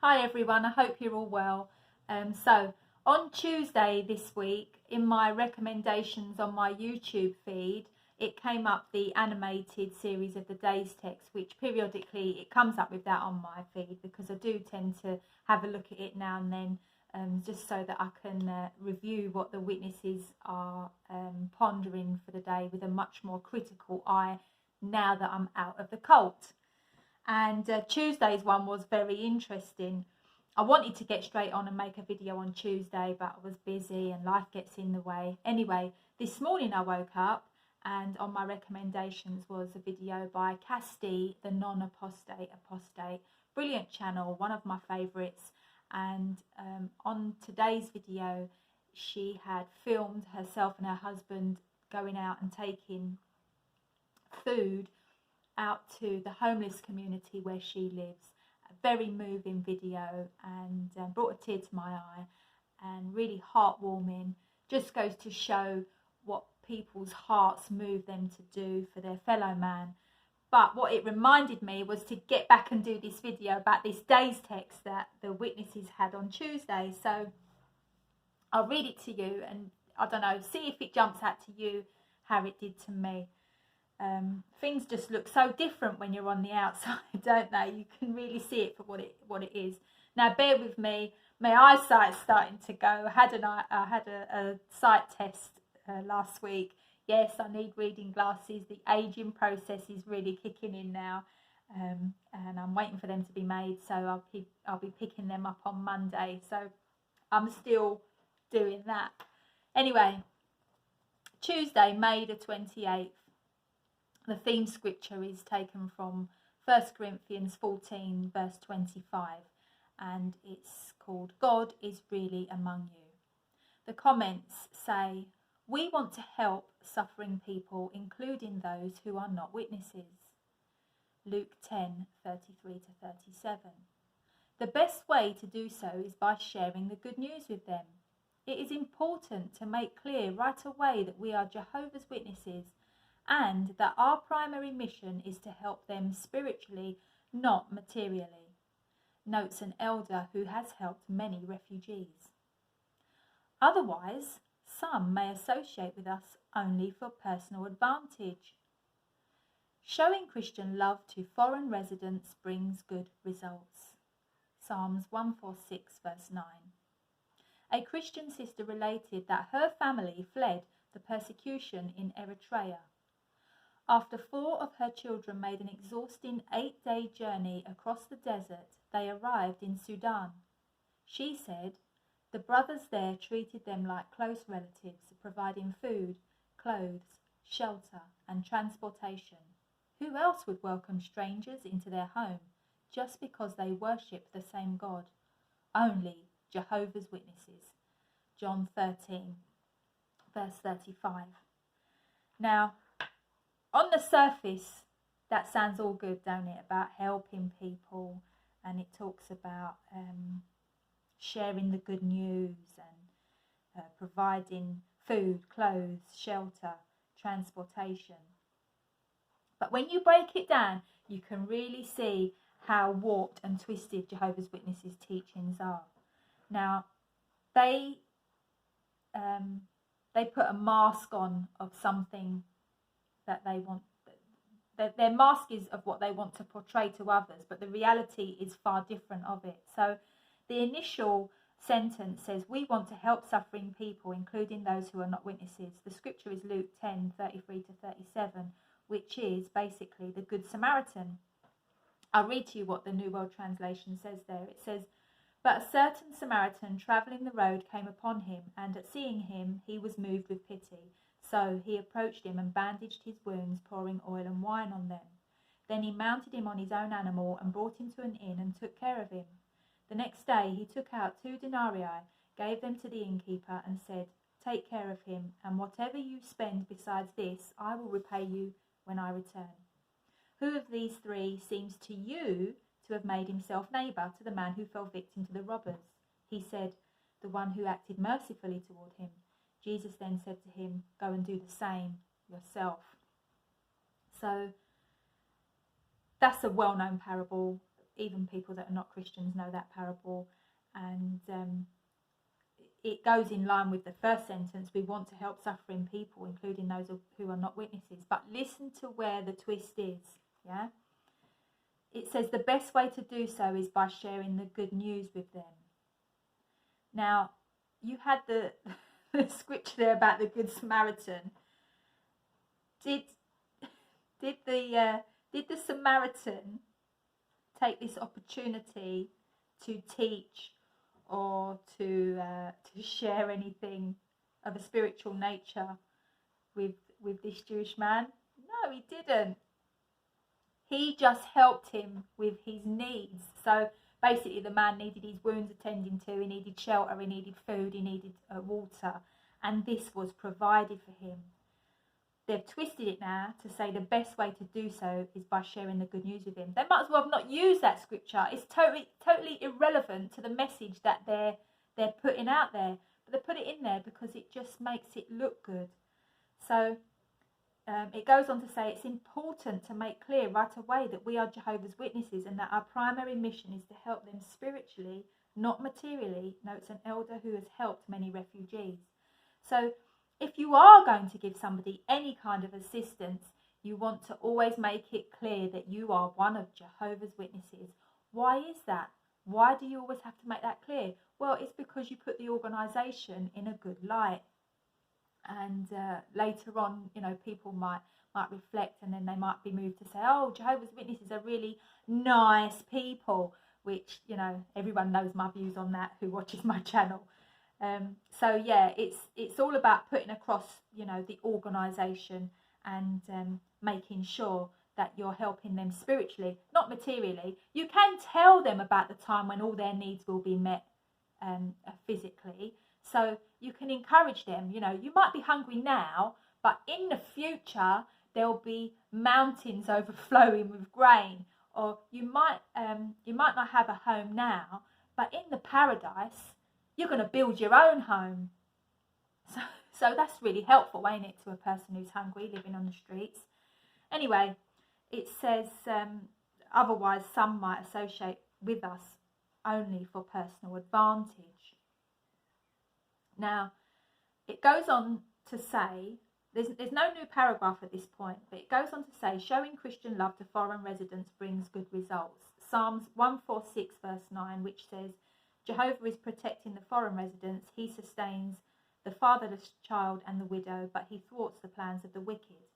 Hi everyone, I hope you're all well. So on Tuesday this week, in my recommendations on my YouTube feed, it came up the animated series of the day's text, which periodically it comes up with that on my feed because I do tend to have a look at it now and then, just so that I can review what the witnesses are pondering for the day with a much more critical eye now that I'm out of the cult. And Tuesday's one was very interesting. I wanted to get straight on and make a video on Tuesday, but I was busy and life gets in the way. Anyway, this morning I woke up and on my recommendations was a video by Casti, the non-apostate apostate. Brilliant channel, one of my favourites. And on today's video, she had filmed herself and her husband going out and taking food out to the homeless community where she lives. A very moving video and brought a tear to my eye and really heartwarming. Just goes to show what people's hearts move them to do for their fellow man. But what it reminded me was to get back and do this video about this day's text that the witnesses had on Tuesday. So I'll read it to you and I don't know, see if it jumps out to you how it did to me. Things just look so different when you're on the outside, don't they? You can really see it for what it is. Now, bear with me. My eyesight's starting to go. I had a sight test last week. Yes, I need reading glasses. The aging process is really kicking in now, and I'm waiting for them to be made. So I'll be picking them up on Monday. So I'm still doing that. Anyway, Tuesday, May the 28th. The theme scripture is taken from 1 Corinthians 14 verse 25 and it's called God is really among you. The comments say, we want to help suffering people, including those who are not witnesses. Luke 10, 33 to 37. The best way to do so is by sharing the good news with them. It is important to make clear right away that we are Jehovah's Witnesses and that our primary mission is to help them spiritually, not materially, notes an elder who has helped many refugees. Otherwise, some may associate with us only for personal advantage. Showing Christian love to foreign residents brings good results. Psalms 146 verse 9. A Christian sister related that her family fled the persecution in Eritrea. After 4 of her children made an exhausting 8-day journey across the desert, they arrived in Sudan. She said, the brothers there treated them like close relatives, providing food, clothes, shelter, and transportation. Who else would welcome strangers into their home just because they worship the same God? Only Jehovah's Witnesses. John 13, verse 35. Now, on the surface, that sounds all good, don't it? About helping people, and it talks about sharing the good news and providing food, clothes, shelter, transportation. But when you break it down, you can really see how warped and twisted Jehovah's Witnesses' teachings are. Now, they put a mask on of something that they want. Their mask is of what they want to portray to others, but the reality is far different of it. So the initial sentence says, we want to help suffering people, including those who are not witnesses. The scripture is Luke 10, 33 to 37, which is basically the Good Samaritan. I'll read to you what the New World Translation says there. It says, but a certain Samaritan travelling the road came upon him, and at seeing him he was moved with pity. So he approached him and bandaged his wounds, pouring oil and wine on them. Then he mounted him on his own animal and brought him to an inn and took care of him. The next day he took out 2 denarii, gave them to the innkeeper and said, take care of him, and whatever you spend besides this, I will repay you when I return. Who of these 3 seems to you to have made himself neighbour to the man who fell victim to the robbers? He said, the one who acted mercifully toward him. Jesus then said to him, go and do the same yourself. So that's a well-known parable. even people that are not Christians know that parable. And it goes in line with the first sentence. We want to help suffering people, including those who are not witnesses. But listen to where the twist is, yeah? It says the best way to do so is by sharing the good news with them. Now, you had the scripture there about the Good Samaritan. Did the Samaritan take this opportunity to teach or to share anything of a spiritual nature with this Jewish man? No, he didn't. He just helped him with his needs. So basically, the man needed his wounds attending to, he needed shelter, he needed food, he needed water, and this was provided for him. They've twisted it now to say the best way to do so is by sharing the good news with him. They might as well have not used that scripture. It's totally irrelevant to the message that they're putting out there. But they put it in there because it just makes it look good. So it goes on to say it's important to make clear right away that we are Jehovah's Witnesses and that our primary mission is to help them spiritually, not materially, notes an elder who has helped many refugees. So if you are going to give somebody any kind of assistance, you want to always make it clear that you are one of Jehovah's Witnesses. Why is that? Why do you always have to make that clear? Well, it's because you put the organisation in a good light. And later on, people might reflect, and then they might be moved to say, oh, Jehovah's Witnesses are really nice people, which, everyone knows my views on that who watches my channel. So yeah, it's all about putting across, the organisation and making sure that you're helping them spiritually, not materially. You can tell them about the time when all their needs will be met physically. So you can encourage them, you might be hungry now, but in the future, there'll be mountains overflowing with grain. Or you might not have a home now, but in the paradise, you're going to build your own home. So that's really helpful, ain't it, to a person who's hungry, living on the streets. Anyway, it says, otherwise some might associate with us only for personal advantage. Now, it goes on to say, there's no new paragraph at this point, but it goes on to say, showing Christian love to foreign residents brings good results. Psalms 146 verse 9, which says, Jehovah is protecting the foreign residents. He sustains the fatherless child and the widow, but he thwarts the plans of the wicked.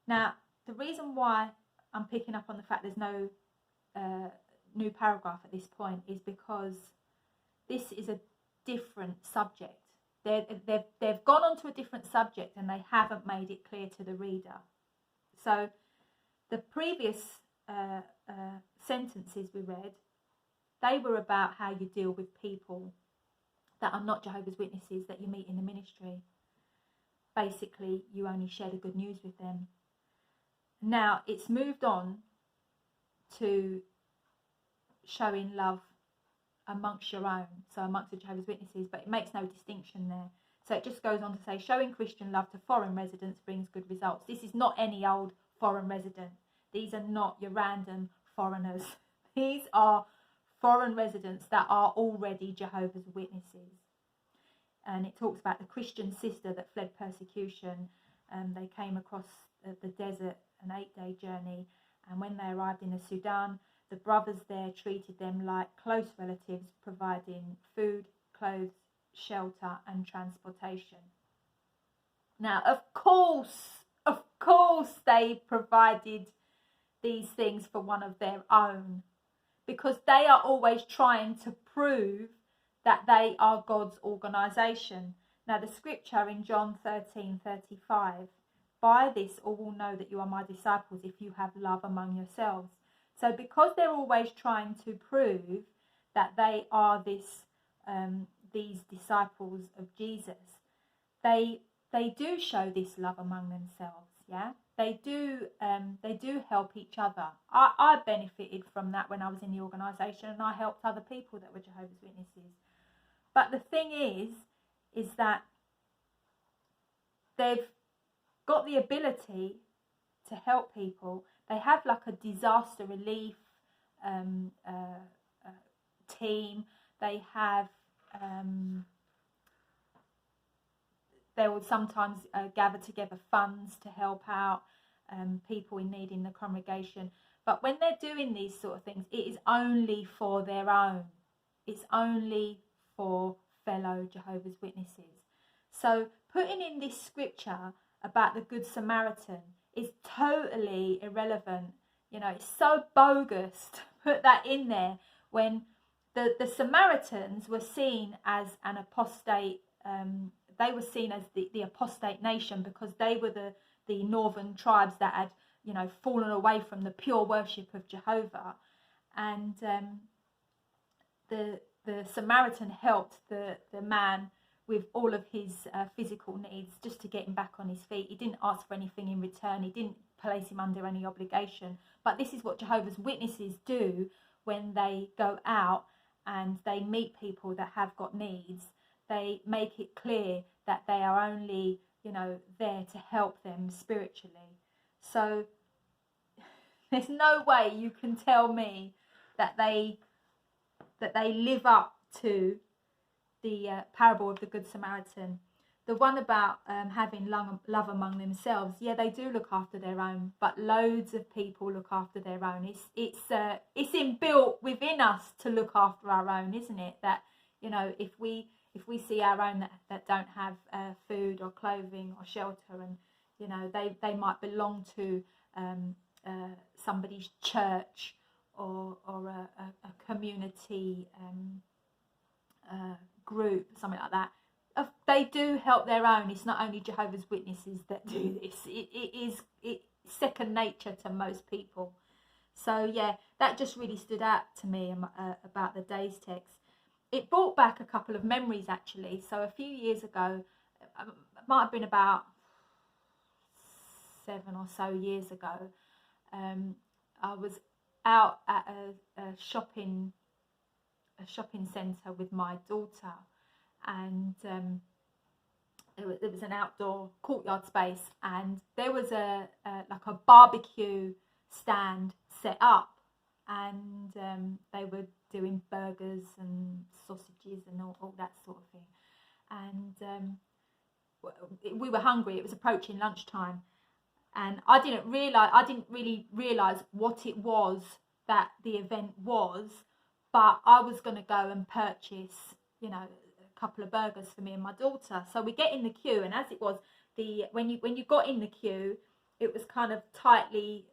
Now, the reason why I'm picking up on the fact there's no new paragraph at this point is because this is a different subject. They've gone on to a different subject and they haven't made it clear to the reader. So the previous sentences we read, they were about how you deal with people that are not Jehovah's Witnesses that you meet in the ministry. Basically, you only share the good news with them. Now, it's moved on to showing love amongst your own, so amongst the Jehovah's Witnesses, but it makes no distinction there. So it just goes on to say, showing Christian love to foreign residents brings good results. This is not any old foreign resident. These are not your random foreigners. These are foreign residents that are already Jehovah's Witnesses. And it talks about the Christian sister that fled persecution. They came across the desert, an 8-day journey, and when they arrived in the Sudan, the brothers there treated them like close relatives, providing food, clothes, shelter and transportation. Now, of course they provided these things for one of their own, because they are always trying to prove that they are God's organisation. Now, the scripture in John 13:35, by this all will know that you are my disciples if you have love among yourselves. So because they're always trying to prove that they are these disciples of Jesus, they do show this love among themselves, yeah? They do help each other. I benefited from that when I was in the organisation, and I helped other people that were Jehovah's Witnesses. But the thing is that they've got the ability to help people. They have like a disaster relief team. They have they will sometimes gather together funds to help out people in need in the congregation. But when they're doing these sort of things, it is only for their own. It's only for fellow Jehovah's Witnesses. So putting in this scripture about the Good Samaritan is totally irrelevant. You know, it's so bogus to put that in there when the Samaritans were seen as an apostate. They were seen as the apostate nation because they were the northern tribes that had, you know, fallen away from the pure worship of Jehovah. And the Samaritan helped the man with all of his physical needs just to get him back on his feet. He didn't ask for anything in return. He didn't place him under any obligation. But this is what Jehovah's Witnesses do when they go out and they meet people that have got needs. They make it clear that they are only, you know, there to help them spiritually. So there's no way you can tell me that they live up to the parable of the Good Samaritan. The one about having love among themselves, yeah, they do look after their own, but loads of people look after their own. It's inbuilt within us to look after our own, isn't it? That, you know, if we see our own that don't have food or clothing or shelter, and, you know, they might belong to somebody's church or a community group, something like that. They do help their own. It's not only Jehovah's Witnesses that do this. It's second nature to most people. So yeah, that just really stood out to me about the day's text. It brought back a couple of memories actually. So a few years ago, it might have been about 7 or so years ago, I was out at a shopping centre with my daughter, and it was an outdoor courtyard space, and there was like a barbecue stand set up, and they were doing burgers and sausages and all that sort of thing. And we were hungry. It was approaching lunchtime, and I didn't really realise what it was that the event was, but I was going to go and purchase, you know, a couple of burgers for me and my daughter. So we get in the queue, and as it was, when you got in the queue, it was kind of tightly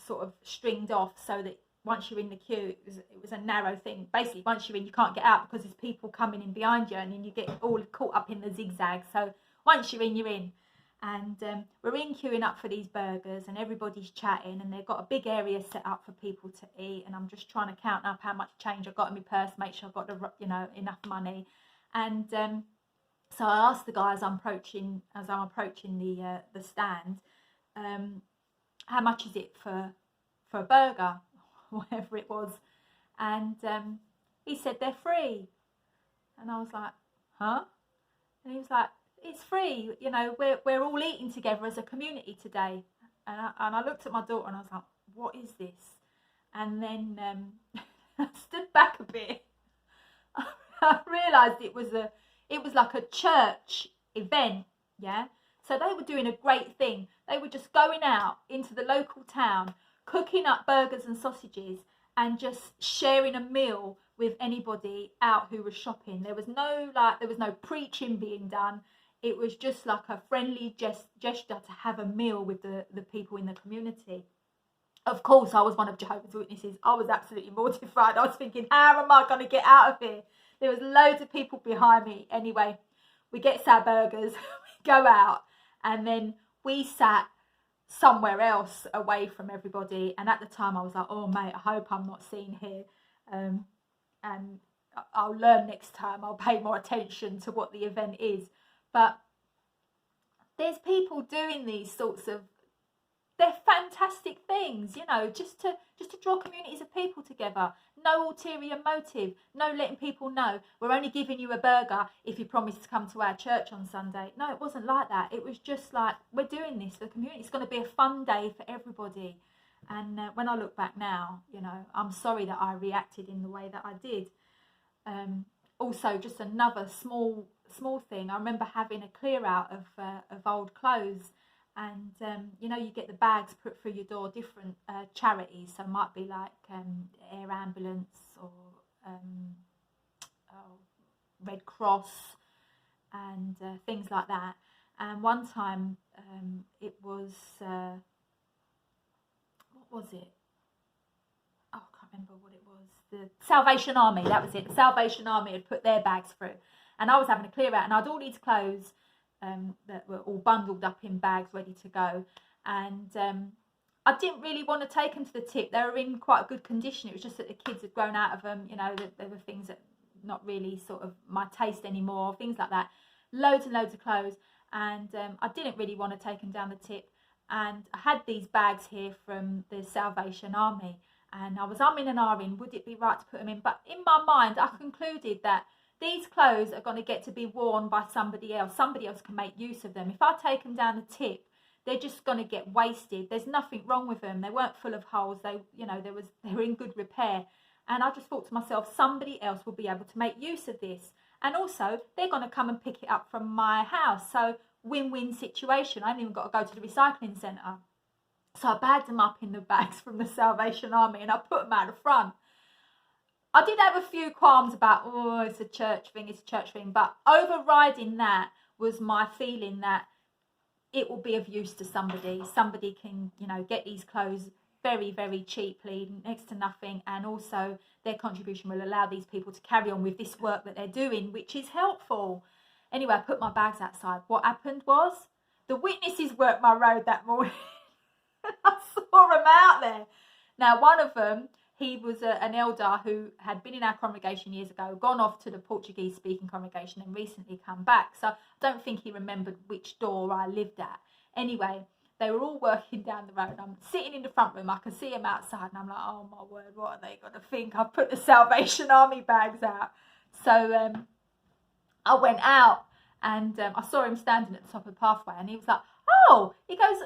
sort of stringed off, so that once you're in the queue, it was a narrow thing. Basically, once you're in, you can't get out because there's people coming in behind you, and then you get all caught up in the zigzag. So once you're in, you're in. And we're in queuing up for these burgers, and everybody's chatting, and they've got a big area set up for people to eat, and I'm just trying to count up how much change I've got in my purse, make sure I've got enough money. And so I asked the guy as I'm approaching the stand, how much is it for a burger, whatever it was. And he said they're free, and I was like, huh? And he was like, it's free, you know, we're all eating together as a community today. And I looked at my daughter and I was like, what is this? And then I stood back a bit. I realised it was like a church event, yeah? So they were doing a great thing. They were just going out into the local town, cooking up burgers and sausages, and just sharing a meal with anybody out who was shopping. There was no preaching being done. It was just like a friendly gesture to have a meal with the people in the community. Of course, I was one of Jehovah's Witnesses. I was absolutely mortified. I was thinking, how am I going to get out of here? There was loads of people behind me. Anyway, we get our burgers, we go out, and then we sat somewhere else away from everybody. And at the time, I was like, oh, mate, I hope I'm not seen here. And I'll learn next time. I'll pay more attention to what the event is. But there's people doing these sorts of, they're fantastic things, you know, just to draw communities of people together. No ulterior motive, no letting people know we're only giving you a burger if you promise to come to our church on Sunday. No, it wasn't like that. It was just like, we're doing this for the community. It's going to be a fun day for everybody. And when I look back now, you know, I'm sorry that I reacted in the way that I did. Also, just another small thing. I remember having a clear out of old clothes, and you know, you get the bags put through your door, different charities. So it might be like Air Ambulance or Red Cross and things like that. And one time it was what was it? Oh, I can't remember what it was. The Salvation Army, that was it. The Salvation Army had put their bags through, and I was having a clear out, and I had all these clothes that were all bundled up in bags ready to go, and I didn't really want to take them to the tip. They were in quite a good condition. It was just that the kids had grown out of them, you know, that there were things that not really sort of my taste anymore, things like that. Loads and loads of clothes, and I didn't really want to take them down the tip, and I had these bags here from the Salvation Army, and I was umming and ahhing, would it be right to put them in? But in my mind, I concluded that these clothes are going to get to be worn by somebody else. Somebody else can make use of them. If I take them down the tip, they're just going to get wasted. There's nothing wrong with them. They weren't full of holes. They, you know, they were in good repair. And I just thought to myself, somebody else will be able to make use of this. And also, they're going to come and pick it up from my house. So, win-win situation. I haven't even got to go to the recycling centre. So I bagged them up in the bags from the Salvation Army, and I put them out the front. I did have a few qualms about, oh, it's a church thing. But overriding that was my feeling that it will be of use to somebody. Somebody can, you know, get these clothes very, very cheaply, next to nothing. And also their contribution will allow these people to carry on with this work that they're doing, which is helpful. Anyway, I put my bags outside. What happened was the witnesses worked my road that morning. I saw them out there. Now, one of them, he was an elder who had been in our congregation years ago, gone off to the Portuguese-speaking congregation and recently come back. So I don't think he remembered which door I lived at. Anyway, they were all working down the road. I'm sitting in the front room. I can see them outside. And I'm like, oh, my word, what are they going to think? I've put the Salvation Army bags out. So I went out and I saw him standing at the top of the pathway. And he was like, oh, he goes,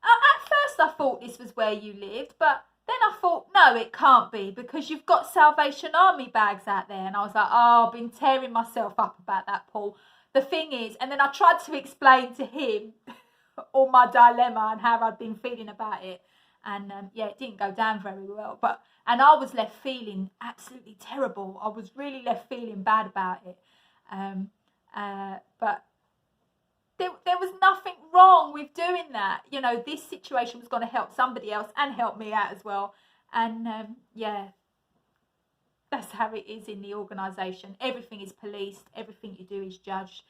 at first I thought this was where you lived, but then I thought, no, it can't be because you've got Salvation Army bags out there. And I was like, oh, I've been tearing myself up about that, Paul. The thing is, and then I tried to explain to him all my dilemma and how I'd been feeling about it. And yeah, it didn't go down very well. And I was left feeling absolutely terrible. I was really left feeling bad about it. But there was nothing wrong with doing that. You know, this situation was going to help somebody else and help me out as well. And yeah, that's how it is in the organisation. Everything is policed. Everything you do is judged.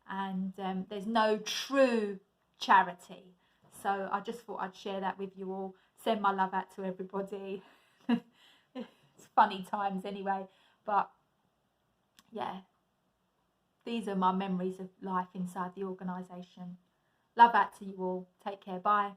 And there's no true charity. So I just thought I'd share that with you all. Send my love out to everybody. It's funny times anyway. But yeah. These are my memories of life inside the organisation. Love out to you all. Take care. Bye.